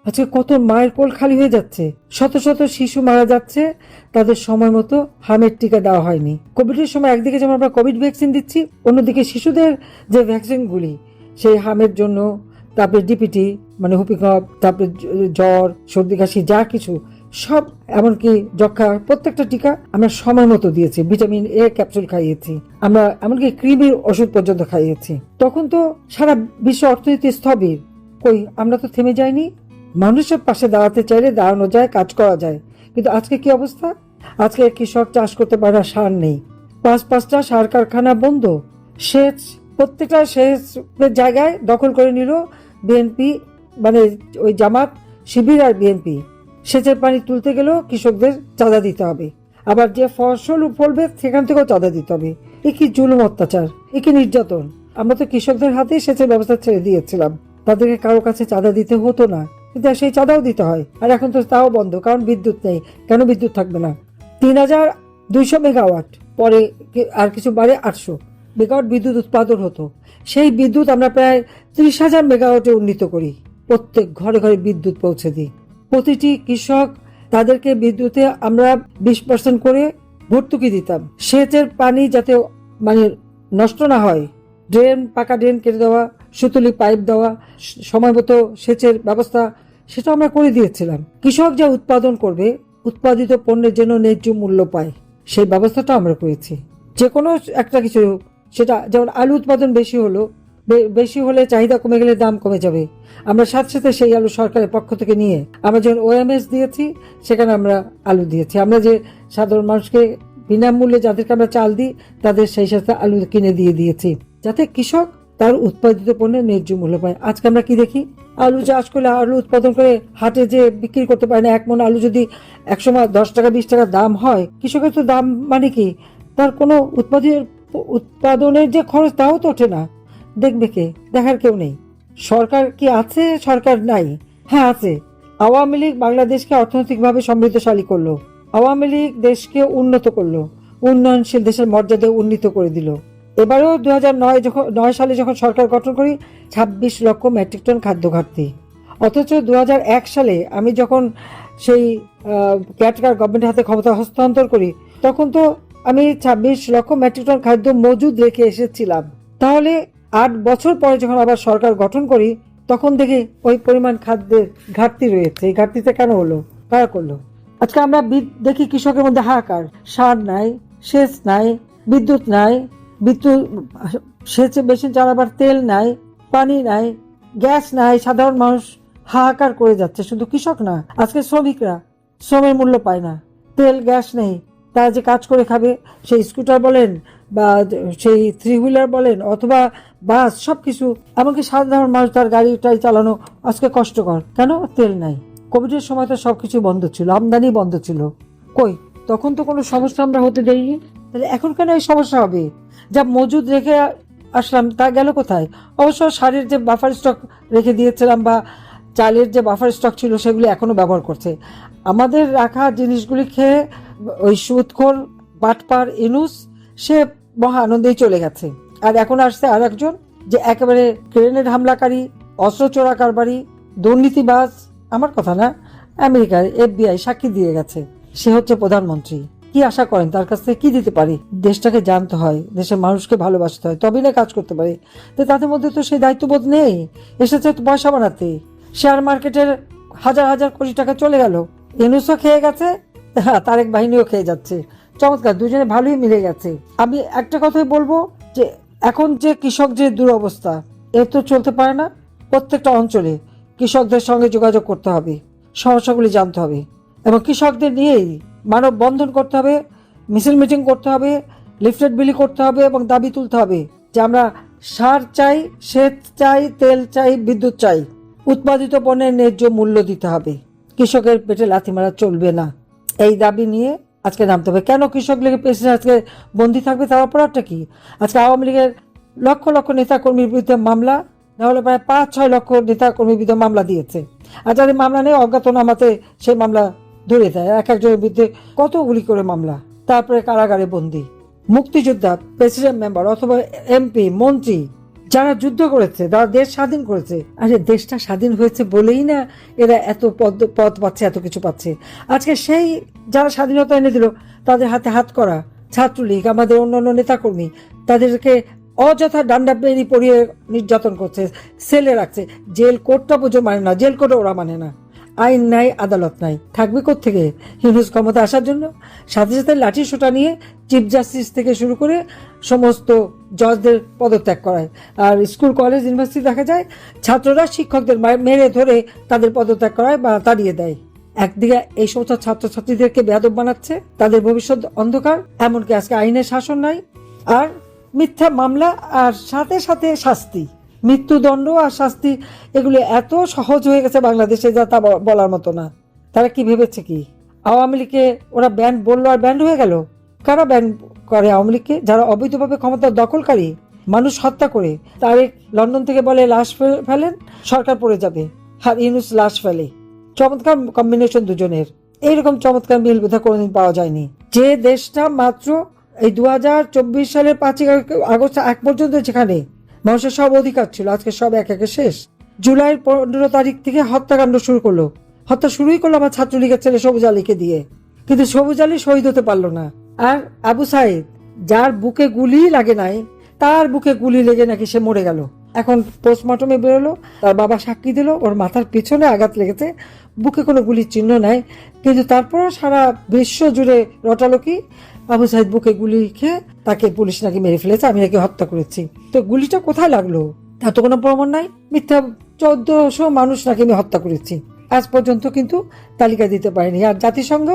আজকে কত মায়ের কোল খালি হয়ে যাচ্ছে, শত শত শিশু মারা যাচ্ছে, তাদের সময় মতো হামের টিকা দেওয়া হয়নি। কোভিডের সময় একদিকে যেমন আমরা কোভিড ভ্যাকসিন দিচ্ছি, অন্যদিকে শিশুদের যে ভ্যাকসিনগুলি সেই হামের জন্য, তারপরে ডিপিটি মানে হুপিকপ, তারপরে জ্বর সর্দি কাশি যা কিছু সব, এমনকি যক্ষা, প্রত্যেকটা টিকা আমরা সময় মতো দিয়েছি। ভিটামিন এ ক্যাপসুল খাইয়েছি আমরা, এমনকি কৃমির ওষুধ পর্যন্ত খাইয়েছি। তখন তো সারা বিশ্ব অর্থনীতি স্থবির, কই আমরা তো থেমে যাইনি। মানুষের পাশে দাঁড়াতে চাইলে দাঁড়ানো যায়, কাজ করা যায়। কিন্তু আজকে কি অবস্থা? আজকে কৃষক চাষ করতে পারে না, সার নেই, পাঁচটা সার কারখানা বন্ধ, সেচ প্রত্যেকটা সেচের জায়গায় দখল করে নিল বিএনপি, মানে ওই জামাত শিবির আর বিএনপি। সেচের পানি তুলতে গেলেও কৃষকদের চাঁদা দিতে হবে, আবার যে ফসল ফলবে সেখান থেকেও চাঁদা দিতে হবে। এ কি জুলুম, অত্যাচার, এ কি নির্যাতন। আমরা তো কৃষকদের হাতে সেচের ব্যবস্থা ছেড়ে দিয়েছিলাম, তাদেরকে কারো কাছে চাঁদা দিতে হতো না, কিন্তু সেই চাঁদাও দিতে হয়। আর এখন তো তাও বন্ধ, কারণ বিদ্যুৎ নেই। কেন বিদ্যুৎ থাকবে না? 3200 মেগাওয়াট, পরে আর কিছু বাড়ে 800 মেগাওয়াট বিদ্যুৎ উৎপাদন হতো। সেই বিদ্যুৎ আমরা প্রায় 30,000 মেগাওয়াটে উন্নীত করি, প্রত্যেক ঘরে ঘরে বিদ্যুৎ পৌঁছে দিই। প্রতিটি কৃষক, তাদেরকে বিদ্যুতে আমরা 20% করে ভর্তুকি দিতাম। সেচের পানি যাতে মানে নষ্ট না হয়, ড্রেন, পাকা ড্রেন কেটে দেওয়া, সুতুলি পাইপ দেওয়া, সময় মতো সেচের ব্যবস্থা, সেটা আমরা করে দিয়েছিলাম। কৃষক যা উৎপাদন করবে, উৎপাদিত পণ্যের জন্য ন্যায্য মূল্য পায়, সেই ব্যবস্থাটা আমরা করেছি। যে কোনো একটা কিছু, সেটা যেমন আলু উৎপাদন বেশি হলে চাহিদা কমে গেলে দাম কমে যাবে, আমরা সাথে সাথে সেই আলু সরকারের পক্ষ থেকে নিয়ে আমরা যখন ওএমএস দিয়েছি, সেখানে আমরা আলু দিয়েছি। আমরা যে সাধারণ মানুষকে বিনামূল্যে যাদেরকে আমরা চাল দিই, তাদের সেই সাথে আলু কিনে দিয়েছি, যাতে কৃষক তার উৎপাদিত পণ্যের ন্যায্য মূল্য পায়। আজকে আমরা কি দেখি, আলু চাষ করলে, আলু উৎপাদন করে হাটে যে বিক্রি করতে পারে না, এক মণ আলু যদি 10 টাকা 20 টাকা দাম হয়, কৃষকের তো দাম মানে কি, তার কোনো উৎপাদনের যে খরচ তাও তো ওঠে না। দেখবে কে? দেখার কেউ নেই। সরকার কি আছে? সরকার নাই। হ্যাঁ আছে। আওয়ামী লীগ বাংলাদেশকে অর্থনৈতিকভাবে সমৃদ্ধশালী করলো, আওয়ামী লীগ দেশকে উন্নত করলো, উন্নয়নশীল দেশের মর্যাদা উন্নীত করে দিল। এবারেও 2009 সালে যখন সরকার গঠন করি, 26 লক্ষ মেট্রিক টন খাদ্য ঘাটতি। অথচ 2001 সালে আমি যখন সেই কেয়ারটেকার গভর্নমেন্টের হাতে ক্ষমতা হস্তান্তর করি, তখন তো আমি 26 লক্ষ মেট্রিক টন খাদ্য মজুদ রেখে এসেছিলাম। তাহলে 8 বছর পরে যখন আবার সরকার গঠন করি, তখন দেখি ওই পরিমাণ খাদ্যের ঘাটতি রয়েছে। এই ঘাটতিতে কেন হলো? কারা করলো? আজকে আমরা দেখি কৃষকের মধ্যে হাহাকার, সার নাই, সেচ নাই, বিদ্যুৎ নাই, সেচে মেশিন চালাবার তেল নাই, পানি নাই, গ্যাস নাই। সাধারণ মানুষ হাহাকার করে যাচ্ছে। শুধু কৃষক না, আজকে শ্রমিকরা শ্রমের মূল্য পায় না, তেল গ্যাস নেই, তারা যে কাজ করে খাবে, সেই স্কুটার বলেন বা সেই 3 হুইলার বলেন অথবা বাস, সবকিছু, এমনকি সাধারণ মানুষ তার গাড়িটাই চালানো আজকে কষ্টকর। কেন? তেল নাই। কোভিডের সময় তো সবকিছু বন্ধ ছিল, আমদানি বন্ধ ছিল। কই, তখন তো কোনো সমস্যা আমরা হতে দেইনি। তাহলে এখন কেন এই সমস্যা হবে? যা মজুদ রেখে আসলাম তা গেল কোথায়? অবশ্য সারের যে বাফার স্টক রেখে দিয়েছিলাম বা চালের যে বাফার স্টক ছিল, সেগুলি এখনো ব্যবহার করছে। আমাদের রাখা জিনিসগুলি খেয়ে ওই সুদখোর বাটপার ইনুস, সে মহা আনন্দেই চলে গেছে। আর এখন আসছে আর একজন, যে একেবারে গ্রেনেড হামলাকারী, অস্ত্র চোরা কারবারি, দুর্নীতিবাজ। আমার কথা না, আমেরিকার FBI সাক্ষী দিয়ে গেছে। সে হচ্ছে প্রধানমন্ত্রী। কি আশা করেন তার কাছ থেকে? কি দিতে পারি? দেশটাকে জানতে হয়, দেশের মানুষকে ভালোবাসতে হয়, তবেই না কাজ করতে পারে। তো তাদের মধ্যে তো সেই দায়িত্ববোধ নেই। এসেছে তো পয়সা বানাতে। শেয়ার মার্কেটের হাজার হাজার কোটি টাকা চলে গেল, ইনুসও খেয়ে গেছে, তারেক বাহিনীও খেয়ে যাচ্ছে। চমৎকার, দুজনে ভালোই মিলে গেছে। আমি একটা কথাই বলবো, যে এখন যে কৃষক যে দুরবস্থা, এ তো চলতে পারে না। প্রত্যেকটা অঞ্চলে কৃষকদের সঙ্গে যোগাযোগ করতে হবে, সমস্যাগুলি জানতে হবে, এবং কৃষকদের নিয়েই মানব বন্ধন করতে হবে, মিছিল মিটিং করতে হবে, লিফলেট বিলি করতে হবে এবং দাবি তুলতে হবে যে আমরা সার চাই, সেচ চাই, তেল চাই, বিদ্যুৎ চাই, উৎপাদিত পণ্যের ন্যায্য মূল্য দিতে হবে, কৃষকের পেটে লাথি মারা চলবে না। এই দাবি নিয়ে আজকে নামতে হবে। কেন কৃষক লীগের প্রেসিডেন্ট আজকে বন্দী থাকবে? তার অপরাধটা কি? আজকে আওয়ামী লীগের লক্ষ লক্ষ নেতা কর্মীর বিরুদ্ধে মামলা, নাহলে প্রায় 5-6 লক্ষ নেতা কর্মীর বিরুদ্ধে মামলা দিয়েছে। আর যাদের মামলা নেই, অজ্ঞাতনামাতে সেই মামলা ধরে দেয়। এক একজনের বিরুদ্ধে কতগুলি করে মামলা, তারপরে কারাগারে বন্দী। মুক্তিযোদ্ধা, প্রেসিডেন্ট মেম্বার অথবা MP, মন্ত্রী, যারা যুদ্ধ করেছে, যারা দেশ স্বাধীন করেছে, আরে দেশটা স্বাধীন হয়েছে বলেই না এরা এত পদ পাচ্ছে, এত কিছু পাচ্ছে। আজকে সেই যারা স্বাধীনতা এনে দিল তাদের হাতে হাত করা ছাত্রলীগ, আমাদের অন্যান্য নেতাকর্মী, তাদেরকে অযথা ডান্ডা বেরি পরিয়ে নির্যাতন করছে, সেলে রাখছে। জেল কোর্টটা পুজো মানে না, জেল কোর্টে ওরা মানে না। আইন নাই, আদালত নাই, থাকবে কোত্থেকে? ইউনূস ক্ষমতা আসার জন্য সাথে সাথে লাঠি সোটা নিয়ে চিফ জাস্টিস থেকে শুরু করে সমস্ত জজদের পদত্যাগ করায়। আর স্কুল কলেজ ইউনিভার্সিটি দেখা যায় ছাত্ররা শিক্ষকদের মেরে ধরে তাদের পদত্যাগ করায় বা তাড়িয়ে দেয়। একদিকে এই সমস্ত ছাত্রছাত্রীদেরকে বেয়াদব বানাচ্ছে, তাদের ভবিষ্যৎ অন্ধকার। এমনকি আজকে আইনের শাসন নাই, আর মিথ্যা মামলা, আর সাথে সাথে শাস্তি, মৃত্যুদণ্ড আর শাস্তি, এগুলি এত সহজ হয়ে গেছে বাংলাদেশে যা তা বলার মতো না। তারা কি ভেবেছে কি আওয়ামী লীগকে ওরা ব্যান্ড বললো আর ব্যান্ড হয়ে গেল? কারা ব্যান্ড করে আওয়ামী লীগকে? যারা অবৈধভাবে ক্ষমতা দখলকারী, মানুষ হত্যা করে। তারেক লন্ডন থেকে বলে লাশ ফেলেন, সরকার পড়ে যাবে, আর ইউনূস লাশ ফেলে। চমৎকার কম্বিনেশন দুজনের। এইরকম চমৎকার মিল বোধহয় কোনোদিন পাওয়া যায়নি। যে দেশটা মাত্র এই 2024 সালের 5 আগস্ট এক পর্যন্ত যেখানে মানুষের সব অধিকার ছিল, আজকে সব এক একে শেষ। জুলাইয়ের 15 তারিখ থেকে হত্যাকাণ্ড শুরু করলো। হত্যা শুরুই করলো আমার ছাত্রলীগের ছেলে সবুজ আলীকে দিয়ে, কিন্তু সবুজ আলী শহীদ হতে পারলো না। আর আবু সাইদ, যার বুকে গুলি লাগে নাই, তার বুকে গুলি লেগে নাকি সে মরে গেল। এখন পোস্টমর্টমে বেরোলো, তার বাবা সাক্ষী দিল ওর মাথার পিছনে আঘাত লেগেছে, বুকে কোনো গুলির চিহ্ন নাই। কিন্তু তারপরও সারা বিশ্ব জুড়ে রটালো কি আবু সাইদ বুকে গুলি খেয়ে তাকে পুলিশ নাকি মেরে ফেলেছে, আমি নাকি হত্যা করেছি। তো গুলিটা কোথায় লাগলো তা তো কোনো প্রমাণ নাই। মিথ্যা 1400 মানুষ নাকি আমি হত্যা করেছি, আজ পর্যন্ত কিন্তু তালিকা দিতে পারেনি। আর জাতিসংঘ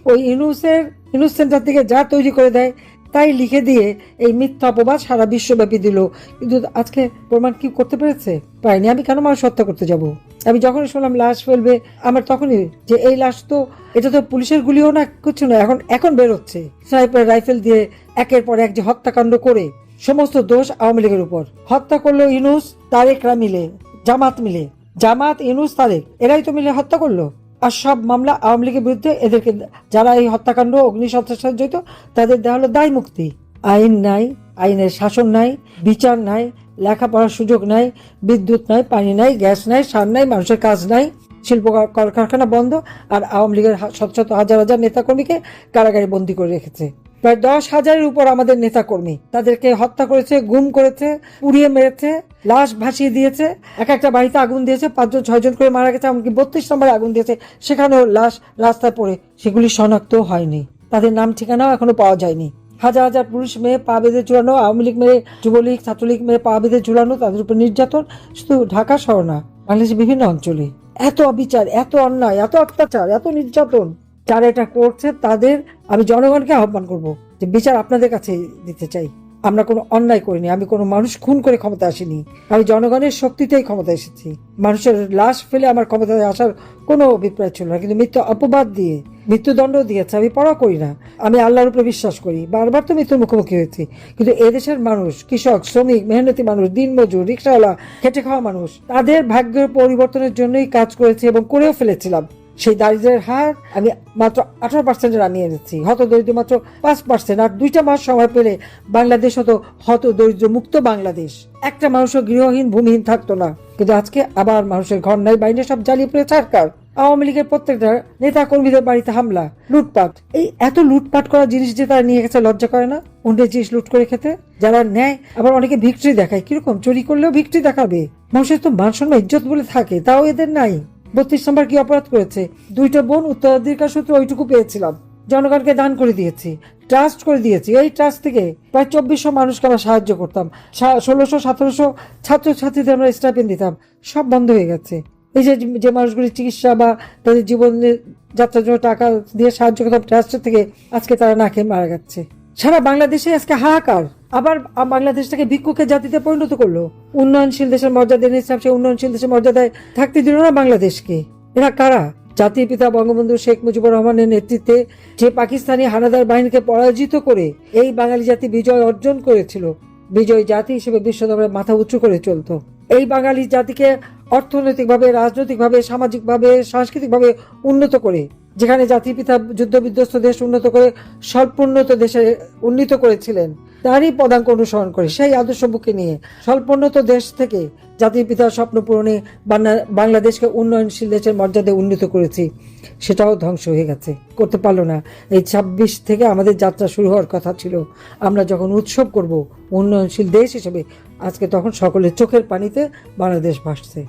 ওই ইউনূস সেন্টার থেকে যা তৈরি করে দেয় তাই লিখে দিয়ে এই মিথ্যা অপবাদ সারা বিশ্বব্যাপী দিল, কিন্তু আজকে প্রমাণ কি করতে পেরেছে? পারেনি। আমি কেন মানুষ হত্যা করতে যাব? আমি যখনই শুনলাম লাশ ফেলবে, আমার তখনই যে এই লাশ তো, এটা তো পুলিশের গুলিও না, কিছু না, এখন বেরোচ্ছে স্নাইপার রাইফেল দিয়ে একের পর এক যে হত্যাকাণ্ড করে সমস্ত দোষ আওয়ামী লীগের উপর। হত্যা করলো ইউনূস তারেকরা মিলে, জামাত ইউনূস তারেক, এরাই তো মিলে হত্যা করলো। আর সব মামলা আওয়ামী লীগের বিরুদ্ধে, এদেরকে যারা এই হত্যাকাণ্ড অগ্নিসন্ত্রাসের সাথে জড়িত তাদের দেওয়া হলো দায় মুক্তি। আইন নাই, আইনের শাসন নাই, বিচার নাই, লেখাপড়ার সুযোগ নাই, বিদ্যুৎ নাই, পানি নাই, গ্যাস নাই, সার নাই, মানুষের কাজ নাই, শিল্প কলকারখানা বন্ধ। আর আওয়ামী লীগের শত শত হাজার হাজার নেতাকর্মীকে কারাগারে বন্দী করে রেখেছে। প্রায় 10,000-এর উপর আমাদের নেতাকর্মী, তাদেরকে হত্যা করেছে, গুম করেছে, পুড়িয়ে মেরেছে, লাশ ভাসিয়ে দিয়েছে। এক একটা বাড়িতে আগুন দিয়েছে, 5-6 জন করে মারা গেছে, এমনকি 32 নম্বরে আগুন দিয়েছে, সেখানেও লাশ রাস্তায় পড়ে, সেগুলি শনাক্ত হয়নি, তাদের নাম ঠিকানাও এখনো পাওয়া যায়নি। হাজার হাজার পুরুষ মেয়ে পা বেঁধে ঝুলানো, আওয়ামী লীগ মেয়ে, যুবলীগ, ছাত্রলীগ মেয়ে পা বেঁধে ঝুলানো, তাদের উপর নির্যাতন। শুধু ঢাকা শহর না, বাংলাদেশের বিভিন্ন অঞ্চলে এত অবিচার, এত অন্যায়, এত অত্যাচার, এত নির্যাতন। যারা এটা করছে তাদের আমি জনগণকে আহ্বান করব যে বিচার আপনাদের কাছে দিতে চাই। আমরা কোনো অন্যায় করিনি, আমি কোনো মানুষ খুন করে ক্ষমতা আসিনি, আমি জনগণের শক্তিতেই ক্ষমতা এসেছি। মানুষের লাশ ফেলে আমার ক্ষমতায় আসার কোনো অভিপ্রায় ছিল না, কিন্তু মিথ্যা অপবাদ দিয়ে মৃত্যুদণ্ড দিয়েছে। আমি পড়া করি না, আমি আল্লাহর উপরে বিশ্বাস করি, বারবার তো মৃত্যুর মুখোমুখি হয়েছি, কিন্তু এদেশের মানুষ, কৃষক, শ্রমিক, মেহনতি মানুষ, দিনমজুর, রিক্সাওয়ালা, খেটে খাওয়া মানুষ, তাদের ভাগ্যের পরিবর্তনের জন্যই কাজ করেছি এবং করেও ফেলেছিলাম। সেই দারিদ্রের হার আমি মাত্র 18% নামিয়ে এনেছি, হতদরিদ্র মাত্র 5%। আর 2টা মাস সময় পেলে বাংলাদেশ হতো হতদরিদ্র মুক্ত বাংলাদেশ, একটা মানুষও গৃহহীন ভূমিহীন থাকতো না। কিন্তু আজকে আবার মানুষের ঘর নাই, বাইরে সব জ্বালিয়ে পড়ে ছাড়কার। আওয়ামী লীগের প্রত্যেকটা নেতা কর্মীদের বাড়িতে হামলা, লুটপাট। এই এত লুটপাট করা জিনিস যে তারা নিয়ে গেছে, লজ্জা করে না অন্যের জিনিস লুট করে খেতে? যারা নেয় আবার অনেকে ভিক্টরি দেখায়, কিরকম চুরি করলেও ভিক্টরি দেখাবে। মানুষের তো মান সম্মান ইজ্জত বলে থাকে, তাও এদের নাই। 32 নম্বর কি অপরাধ করেছে? 2টা বোন উত্তরাধিকার সূত্রে ওইটুকু পেয়েছিলাম, জনগণকে দান করে দিয়েছি, ট্রাস্ট করে দিয়েছি। এই ট্রাস্ট থেকে প্রায় 2400 মানুষকে আমরা সাহায্য করতাম, 1600-1700 ছাত্রছাত্রীদের আমরা স্টাইপেন্ড দিতাম, সব বন্ধ হয়ে গেছে। এই যে মানুষগুলি চিকিৎসা বা তাদের জীবনের যাত্রার জন্য টাকা দিয়ে সাহায্য করতাম ট্রাস্টের থেকে, আজকে তারা না খেয়ে মারা যাচ্ছে। সারা বাংলাদেশে আজকে হাহাকার। আবার বাংলাদেশটাকে ভিক্ষুকের জাতিতে পরিণত করলো। উন্নয়নশীল দেশের মর্যাদা এনেছিলাম, সেই উন্নয়নশীল দেশের মর্যাদায় থাকতে দিল না বাংলাদেশকে। এরা কারা? জাতির পিতা বঙ্গবন্ধু শেখ মুজিবুর রহমানের নেতৃত্বে যে পাকিস্তানি হানাদার বাহিনীকে পরাজিত করে এই বাঙালি জাতি বিজয় অর্জন করেছিল, বিজয় জাতি হিসেবে বিশ্ব দরবারে মাথা উঁচু করে চলতো। এই বাঙালি জাতিকে অর্থনৈতিকভাবে, রাজনৈতিকভাবে, সামাজিকভাবে, সাংস্কৃতিকভাবে উন্নত করে যেখানে জাতির পিতা যুদ্ধ বিধ্বস্ত দেশ উন্নত করে স্বল্পোন্নত দেশে উন্নীত করেছিলেন, তারই পদাঙ্ক অনুসরণ করে সেই আদর্শ বুকে নিয়ে স্বল্পোন্নত দেশ থেকে জাতির পিতার স্বপ্ন পূরণে বাংলাদেশকে উন্নয়নশীল দেশের মর্যাদায় উন্নীত করেছি, সেটাও ধ্বংস হয়ে গেছে, করতে পারলো না। এই ২৬ থেকে আমাদের যাত্রা শুরু হওয়ার কথা ছিল। আমরা যখন উৎসব করব উন্নয়নশীল দেশ হিসেবে, আজকে তখন সকলের চোখের পানিতে বাংলাদেশ ভাসছে।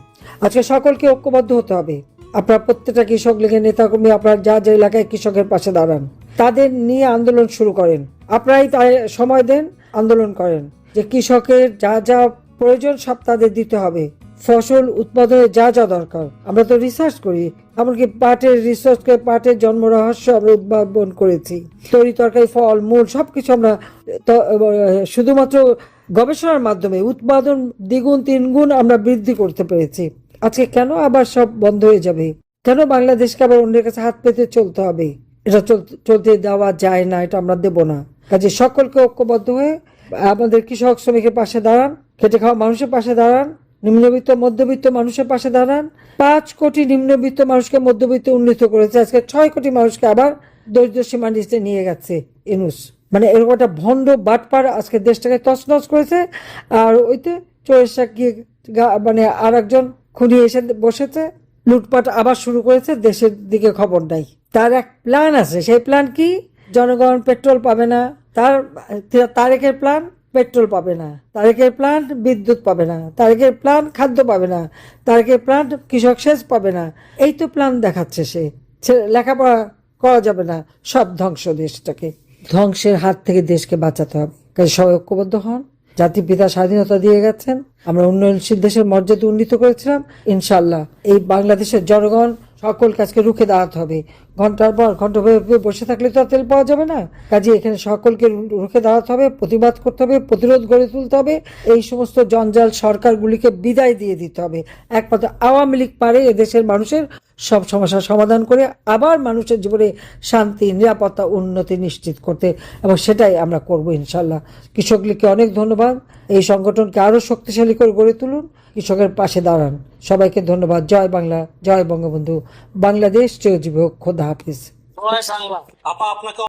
আজকে সকলকে ঐক্যবদ্ধ হতে হবে। আপনার প্রত্যেকটা কৃষক লীগের নেতাকর্মী আপনার যা যা এলাকায় কৃষকের পাশে দাঁড়ান, তাদের নিয়ে আন্দোলন শুরু করেন। আপনারাই তাই সময় দেন, আন্দোলন করেন যে কৃষকের যা যা প্রয়োজন সব তাদের দিতে হবে। ফসল উৎপাদনে যা যা দরকার, আমরা তো রিসার্চ করি, এমনকি পাটের রিসার্চ করে পাটের জন্ম রহস্য আমরা উদ্ভাবন করেছি। তরি তরকারি, ফল মূল সবকিছু আমরা শুধুমাত্র গবেষণার মাধ্যমে উৎপাদন দ্বিগুণ তিনগুণ আমরা বৃদ্ধি করতে পেরেছি। আজকে কেন আবার সব বন্ধ হয়ে যাবে? কেন বাংলাদেশকে আবার অন্যের কাছে হাত পেতে চলতে হবে? এটা চলতে দেওয়া যায় না, এটা আমরা দেব না। কাজে সকলকে ঐক্যবদ্ধ হয়ে আমাদের কৃষক শ্রমিকের পাশে দাঁড়ান, খেটে খাওয়া মানুষের পাশে দাঁড়ান, নিম্নবিত্ত মধ্যবিত্ত মানুষের পাশে দাঁড়ান। ৫ কোটি নিম্নবিত্ত মানুষকে মধ্যবিত্ত উন্নীত করেছে, আজকে ৬ কোটি মানুষকে আবার দরিদ্র সীমার নিচে নিয়ে গেছে ইউনূস। মানে এরকম একটা ভণ্ড বাটপার আজকে দেশটাকে তছনছ করেছে। আর ওইতে চোরেশা গিয়ে মানে আর একজন খুনি এসে বসেছে, লুটপাট আবার শুরু করেছে, দেশের দিকে খবর নাই। তার এক প্ল্যান আছে, সেই প্ল্যান কি? জনগণ পেট্রোল পাবে না। তারেকের প্ল্যান পেট্রোল পাবে না, তারেকের প্ল্যান বিদ্যুৎ পাবে না, তারেকের প্ল্যান খাদ্য পাবে না, তারেকের প্ল্যান কৃষক সেচ পাবে না। এই তো প্ল্যান দেখাচ্ছে সে। লেখাপড়া করা যাবে না, সব ধ্বংস। দেশটাকে ধ্বংসের হাত থেকে দেশকে বাঁচাতে হবে। কাজে সবাই ঐক্যবদ্ধ হন। জাতির পিতা স্বাধীনতা দিয়ে গেছেন, আমরা উন্নয়নশীল দেশের মর্যাদা উন্নীত করেছিলাম। ইনশাল্লাহ এই বাংলাদেশের জনগণ সকল কাজকে রুখে দাঁড়াতে হবে। ঘন্টার পর ঘন্টা বসে থাকলে তো তেল পাওয়া যাবে না। কাজে এখানে সকলকে রুখে দাঁড়াতে হবে, প্রতিবাদ করতে হবে, প্রতিরোধ গড়ে তুলতে হবে। এই সমস্ত জঞ্জাল সরকারগুলিকে বিদায় দিয়ে দিতে হবে। একমাত্র আওয়ামী লীগ পারে এদেশের মানুষের সব সমস্যার সমাধান করে আবার মানুষের জীবনে শান্তি, নিরাপত্তা, উন্নতি নিশ্চিত করতে, এবং সেটাই আমরা করব ইনশাল্লাহ। কৃষক লীগকে অনেক ধন্যবাদ। এই সংগঠনকে আরো শক্তিশালী করে গড়ে তুলুন, কৃষকের পাশে দাঁড়ান। সবাইকে ধন্যবাদ। জয় বাংলা, জয় বঙ্গবন্ধু। বাংলাদেশ চিরজীবী হোক। খোদা হাফিজ। আপা আপনাকে